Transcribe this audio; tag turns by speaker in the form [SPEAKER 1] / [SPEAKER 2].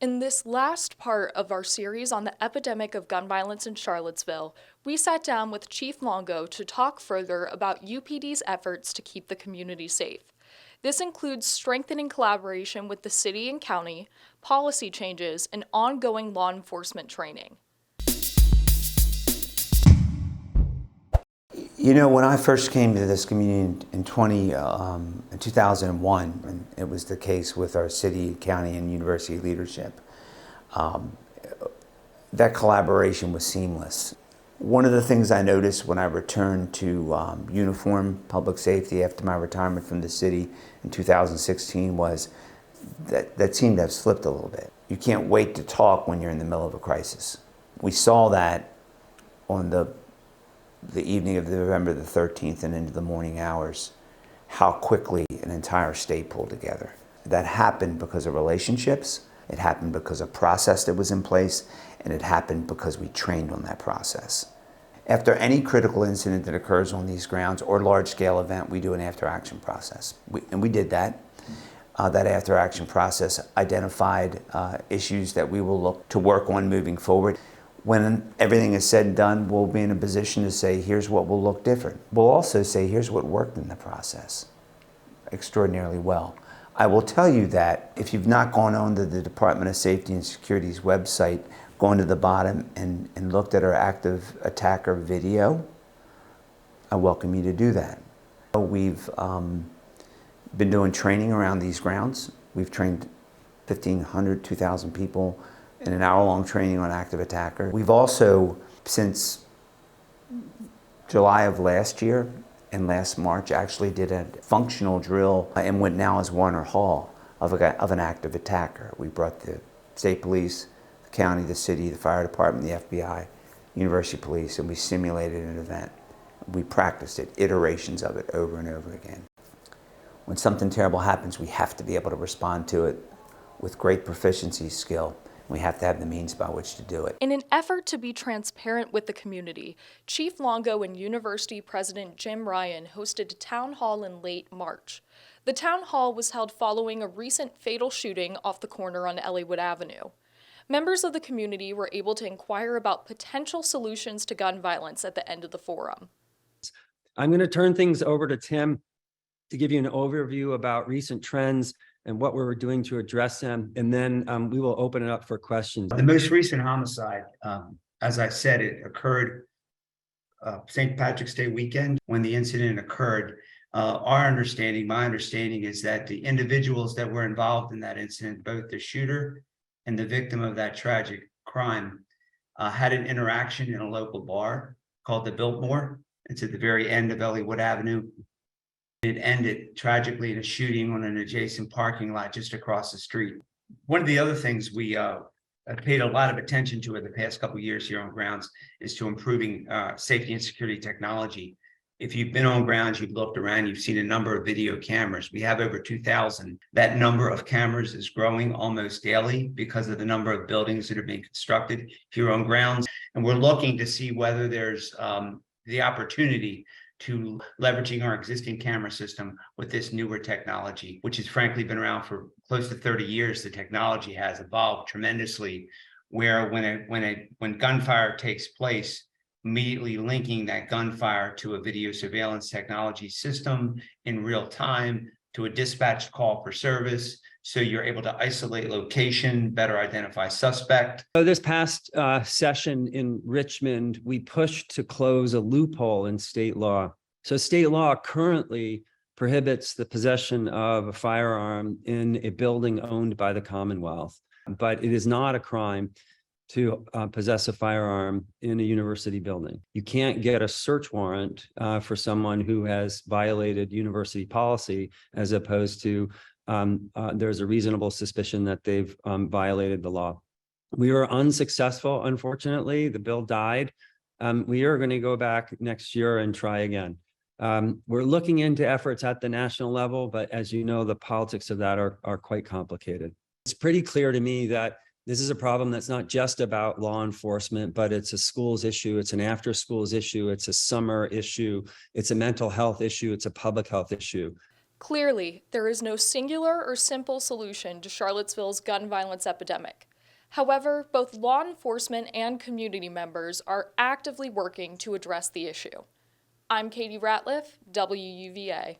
[SPEAKER 1] In this last part of our series on the epidemic of gun violence in Charlottesville, we sat down with Chief Longo to talk further about UPD's efforts to keep the community safe. This includes strengthening collaboration with the city and county, policy changes, and ongoing law enforcement training.
[SPEAKER 2] You know, when I first came to this community in 2001, and it was the case with our city, county, and university leadership, that collaboration was seamless. One of the things I noticed when I returned to uniform public safety after my retirement from the city in 2016 was that seemed to have slipped a little bit. You can't wait to talk when you're in the middle of a crisis. We saw that on the evening of November the 13th and into the morning hours, how quickly an entire state pulled together. That happened because of relationships, it happened because of process that was in place, and it happened because we trained on that process. After any critical incident that occurs on these grounds or large-scale event, we do an after-action process. And we did that. That after-action process identified issues that we will look to work on moving forward. When everything is said and done, we'll be in a position to say, here's what will look different. We'll also say, here's what worked in the process extraordinarily well. I will tell you that if you've not gone on to the Department of Safety and Security's website, gone to the bottom and looked at our active attacker video, I welcome you to do that. We've been doing training around these grounds. We've trained 1,500, 2,000 people in an hour-long training on active attacker. We've also, since July of last year and last March, actually did a functional drill in what now is Warner Hall of an active attacker. We brought the state police, the county, the city, the fire department, the FBI, university police, and we simulated an event. We practiced it, iterations of it over and over again. When something terrible happens, we have to be able to respond to it with great proficiency, skill. We have to have the means by which to do it.
[SPEAKER 1] In an effort to be transparent with the community, Chief Longo and University President Jim Ryan hosted a town hall in late March. The town hall was held following a recent fatal shooting off the corner on Ellwood Avenue. Members of the community were able to inquire about potential solutions to gun violence at the end of the forum.
[SPEAKER 3] I'm going to turn things over to Tim to give you an overview about recent trends and what we're doing to address them, and then we will open it up for questions.
[SPEAKER 4] The most recent homicide, as I said, it occurred St. Patrick's Day weekend when the incident occurred. My understanding is that the individuals that were involved in that incident, both the shooter and the victim of that tragic crime, had an interaction in a local bar called the Biltmore. It's at the very end of Ellwood Avenue. It ended tragically in a shooting on an adjacent parking lot just across the street. One of the other things we paid a lot of attention to in the past couple of years here on grounds is to improving safety and security technology. If you've been on grounds, you've looked around, you've seen a number of video cameras. We have over 2,000. That number of cameras is growing almost daily because of the number of buildings that are being constructed here on grounds. And we're looking to see whether there's the opportunity to leveraging our existing camera system with this newer technology, which has frankly been around for close to 30 years. The technology has evolved tremendously, where when gunfire takes place, immediately linking that gunfire to a video surveillance technology system in real time to a dispatched call for service. So you're able to isolate location, better identify suspect.
[SPEAKER 3] So this past session in Richmond, we pushed to close a loophole in state law. So state law currently prohibits the possession of a firearm in a building owned by the Commonwealth, but it is not a crime to possess a firearm in a university building. You can't get a search warrant for someone who has violated university policy, as opposed to there's a reasonable suspicion that they've violated the law. We were unsuccessful, unfortunately. The bill died. We are going to go back next year and try again. We're looking into efforts at the national level, but as you know, the politics of that are quite complicated. It's pretty clear to me that this is a problem that's not just about law enforcement, but it's a schools issue, it's an after schools issue, it's a summer issue, it's a mental health issue, it's a public health issue.
[SPEAKER 1] Clearly, there is no singular or simple solution to Charlottesville's gun violence epidemic. However, both law enforcement and community members are actively working to address the issue. I'm Catie Ratliff, WUVA.